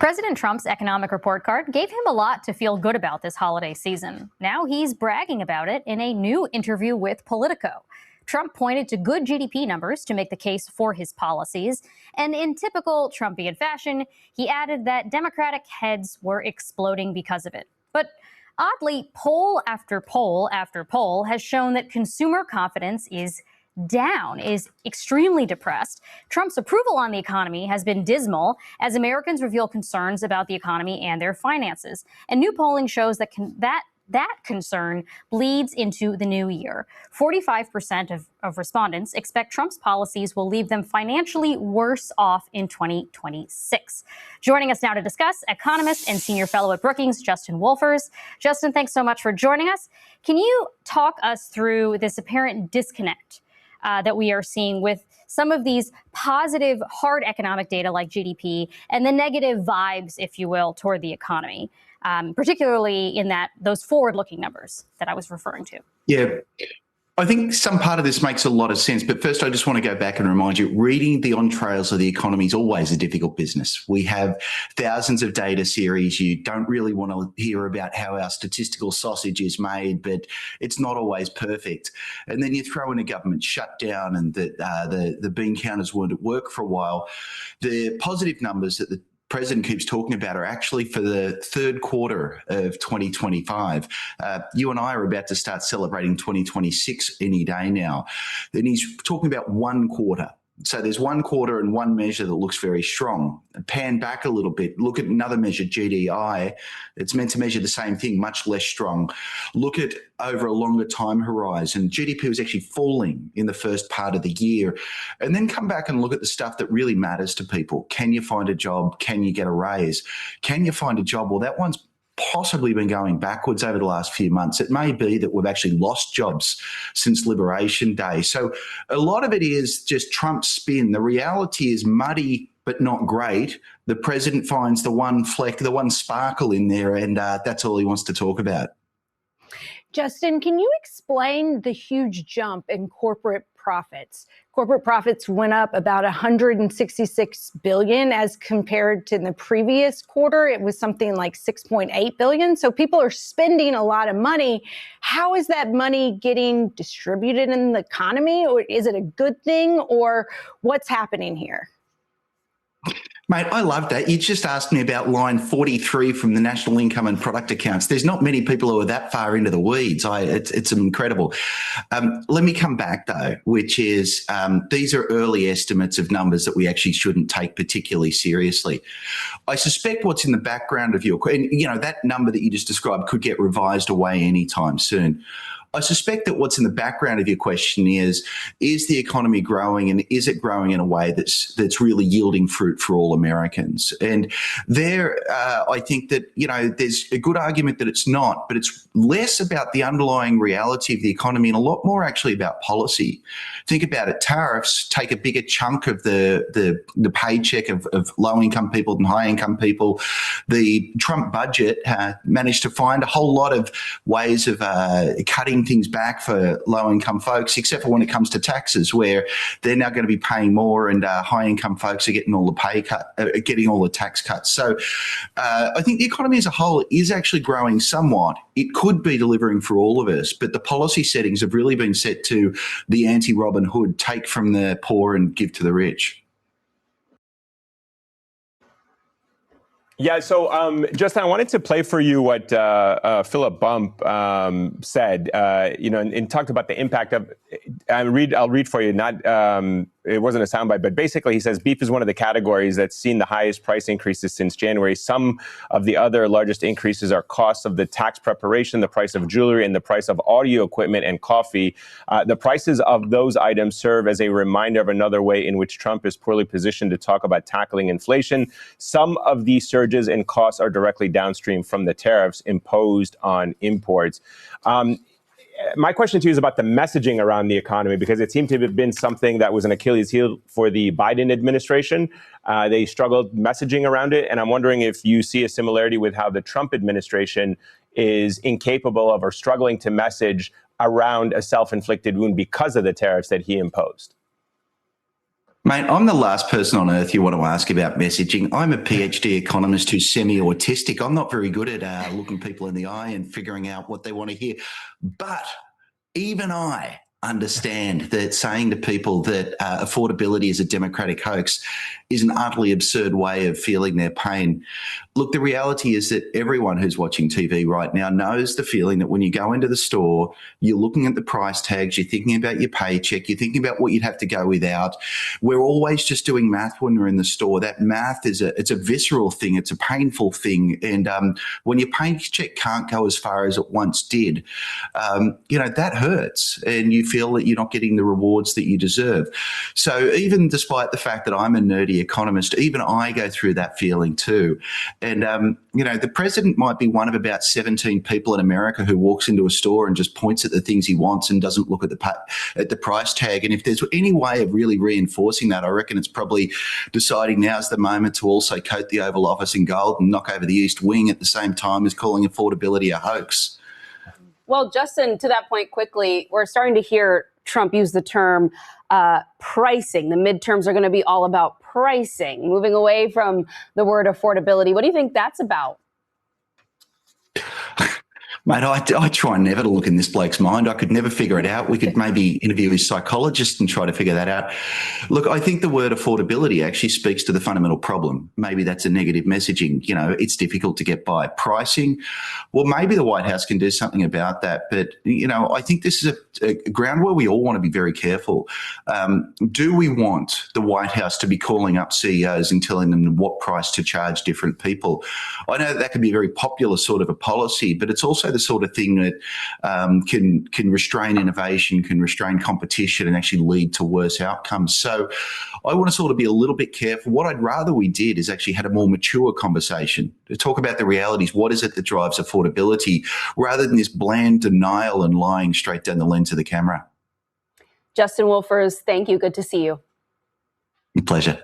President Trump's economic report card gave him a lot to feel good about this holiday season. Now he's bragging about it in a new interview with Politico. Trump pointed to good GDP numbers to make the case for his policies, and in typical Trumpian fashion, he added that Democratic heads were exploding because of it. But oddly, poll after poll after poll has shown that consumer confidence is down, is extremely depressed. Trump's approval on the economy has been dismal as Americans reveal concerns about the economy and their finances. And new polling shows that that concern bleeds into the new year. 45% of respondents expect Trump's policies will leave them financially worse off in 2026. Joining us now to discuss, economist and senior fellow at Brookings, Justin Wolfers. Justin, thanks so much for joining us. Can you talk us through this apparent disconnect that we are seeing with some of these positive, hard economic data like GDP and the negative vibes, if you will, toward the economy, particularly in those forward-looking numbers that I was referring to? Yeah, I think some part of this makes a lot of sense. But first, I just want to go back and remind you, reading the entrails of the economy is always a difficult business. We have thousands of data series. You don't really want to hear about how our statistical sausage is made, but it's not always perfect. And then you throw in a government shutdown and the bean counters weren't at work for a while. The positive numbers that the President keeps talking about are actually for the third quarter of 2025. You and I are about to start celebrating 2026 any day now. Then he's talking about one quarter. So there's one quarter and one measure that looks very strong. Pan back a little bit. Look at another measure, GDI. It's meant to measure the same thing, much less strong. Look at over a longer time horizon. GDP was actually falling in the first part of the year. And then come back and look at the stuff that really matters to people. Can you find a job? Can you get a raise? Can you find a job? Well, that one's possibly been going backwards over the last few months. It may be that we've actually lost jobs since Liberation Day. So a lot of it is just Trump's spin. The reality is muddy but not great. The president finds the one fleck, the one sparkle in there, and that's all he wants to talk about. Justin, can you explain the huge jump in corporate profits? Corporate profits went up about $166 billion as compared to the previous quarter. It was something like $6.8 billion. So people are spending a lot of money. How is that money getting distributed in the economy? Or is it a good thing? Or what's happening here? Mate, I love that. You just asked me about line 43 from the National Income and Product Accounts. There's not many people who are that far into the weeds. It's incredible. Let me come back, though, which is these are early estimates of numbers that we actually shouldn't take particularly seriously. I suspect what's in the background of your question, that number that you just described could get revised away anytime soon. I suspect that what's in the background of your question is the economy growing, and is it growing in a way that's really yielding fruit for all Americans? And there, I think that, there's a good argument that it's not, but it's less about the underlying reality of the economy and a lot more actually about policy. Think about it. Tariffs take a bigger chunk of the paycheck of low-income people than high-income people. The Trump budget managed to find a whole lot of ways of cutting things back for low-income folks, except for when it comes to taxes, where they're now going to be paying more, and high-income folks are getting all the tax cuts. So I think the economy as a whole is actually growing somewhat. It could be delivering for all of us, but the policy settings have really been set to the anti-Robin Hood, take from the poor and give to the rich. Yeah, so Justin, I wanted to play for you what Philip Bump said, and talked about the impact of. I'll read for you. It wasn't a soundbite, but basically he says beef is one of the categories that's seen the highest price increases since January. Some of the other largest increases are costs of the tax preparation, the price of jewelry, and the price of audio equipment and coffee. The prices of those items serve as a reminder of another way in which Trump is poorly positioned to talk about tackling inflation. Some of these surges in costs are directly downstream from the tariffs imposed on imports. My question to you is about the messaging around the economy, because it seemed to have been something that was an Achilles heel for the Biden administration. They struggled messaging around it. And I'm wondering if you see a similarity with how the Trump administration is incapable of or struggling to message around a self-inflicted wound because of the tariffs that he imposed. Mate, I'm the last person on earth you want to ask about messaging. I'm a PhD economist who's semi-autistic. I'm not very good at looking people in the eye and figuring out what they want to hear. But even I understand that saying to people that affordability is a democratic hoax is an utterly absurd way of feeling their pain. Look, the reality is that everyone who's watching TV right now knows the feeling that when you go into the store, you're looking at the price tags, you're thinking about your paycheck, you're thinking about what you'd have to go without. We're always just doing math when we're in the store. That math it's a visceral thing, it's a painful thing. And when your paycheck can't go as far as it once did, that hurts, and you feel that you're not getting the rewards that you deserve. So even despite the fact that I'm a nerdy economist, even I go through that feeling too. And, the president might be one of about 17 people in America who walks into a store and just points at the things he wants and doesn't look at the price tag. And if there's any way of really reinforcing that, I reckon it's probably deciding now's the moment to also coat the Oval Office in gold and knock over the East Wing at the same time as calling affordability a hoax. Well, Justin, to that point quickly, we're starting to hear Trump use the term pricing. The midterms are going to be all about pricing, moving away from the word affordability. What do you think that's about? Mate, I try never to look in this bloke's mind. I could never figure it out. We could maybe interview his psychologist and try to figure that out. Look, I think the word affordability actually speaks to the fundamental problem. Maybe that's a negative messaging. It's difficult to get by. Pricing, well, maybe the White House can do something about that. But, I think this is a ground where we all want to be very careful. Do we want the White House to be calling up CEOs and telling them what price to charge different people? I know that can be a very popular sort of a policy, but it's also the sort of thing that can restrain innovation, can restrain competition, and actually lead to worse outcomes. So I want to sort of be a little bit careful. What I'd rather we did is actually had a more mature conversation to talk about the realities. What is it that drives affordability, rather than this bland denial and lying straight down the lens of the camera? Justin Wolfers, thank you. Good to see you. Pleasure.